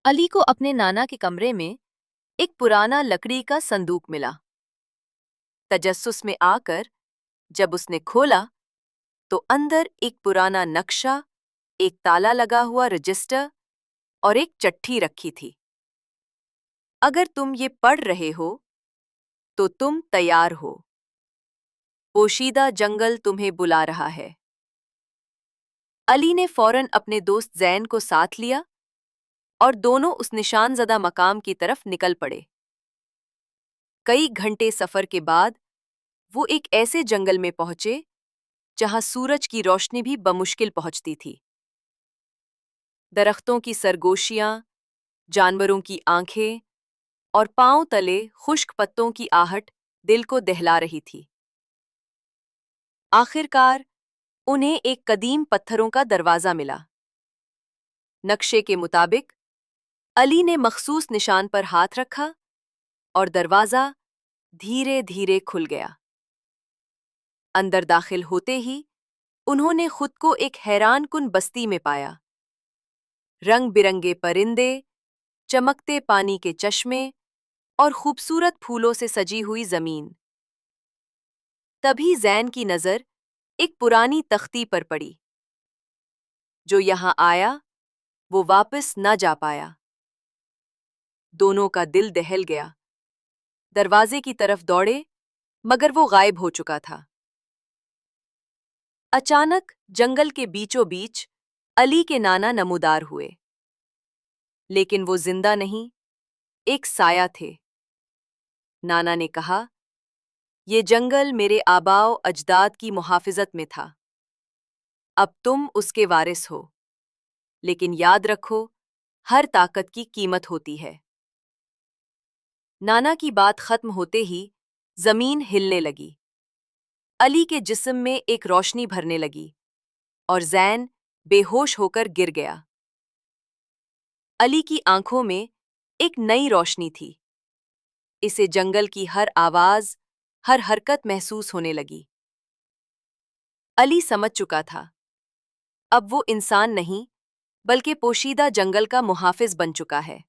अली को अपने नाना के कमरे में एक पुराना लकड़ी का संदूक मिला। तजस्सुस में आकर जब उसने खोला तो अंदर एक पुराना नक्शा, एक ताला लगा हुआ रजिस्टर और एक चिट्ठी रखी थी। अगर तुम ये पढ़ रहे हो तो तुम तैयार हो। पोशीदा जंगल तुम्हें बुला रहा है। अली ने फौरन अपने दोस्त जैन को साथ लिया और दोनों उस निशानज़दा मकाम की तरफ निकल पड़े। कई घंटे सफर के बाद वो एक ऐसे जंगल में पहुंचे जहां सूरज की रोशनी भी बमुश्किल पहुंचती थी। दरख्तों की सरगोशियां, जानवरों की आंखें और पांव तले खुश्क पत्तों की आहट दिल को दहला रही थी। आखिरकार उन्हें एक कदीम पत्थरों का दरवाजा मिला। नक्शे के मुताबिक अली ने मखसूस निशान पर हाथ रखा और दरवाजा धीरे धीरे खुल गया। अंदर दाखिल होते ही उन्होंने खुद को एक हैरानकुन बस्ती में पाया। रंग बिरंगे परिंदे, चमकते पानी के चश्मे और खूबसूरत फूलों से सजी हुई जमीन। तभी जैन की नजर एक पुरानी तख्ती पर पड़ी। जो यहां आया वो वापस न जा पाया। दोनों का दिल दहल गया। दरवाजे की तरफ दौड़े मगर वो गायब हो चुका था। अचानक जंगल के बीचों बीच अली के नाना नमूदार हुए। लेकिन वो जिंदा नहीं, एक साया थे। नाना ने कहा, ये जंगल मेरे आबाओ अजदाद की मुहाफिजत में था। अब तुम उसके वारिस हो। लेकिन याद रखो, हर ताकत की कीमत होती है। नाना की बात खत्म होते ही जमीन हिलने लगी। अली के जिस्म में एक रोशनी भरने लगी और जैन बेहोश होकर गिर गया। अली की आंखों में एक नई रोशनी थी। इसे जंगल की हर आवाज, हर हरकत महसूस होने लगी। अली समझ चुका था, अब वो इंसान नहीं बल्कि पोशीदा जंगल का मुहाफिज बन चुका है।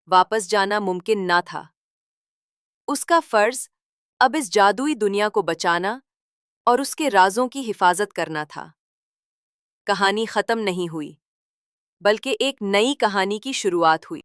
वापस जाना मुमकिन ना था। उसका फर्ज अब इस जादुई दुनिया को बचाना और उसके राजों की हिफाजत करना था। कहानी खत्म नहीं हुई, बल्कि एक नई कहानी की शुरुआत हुई।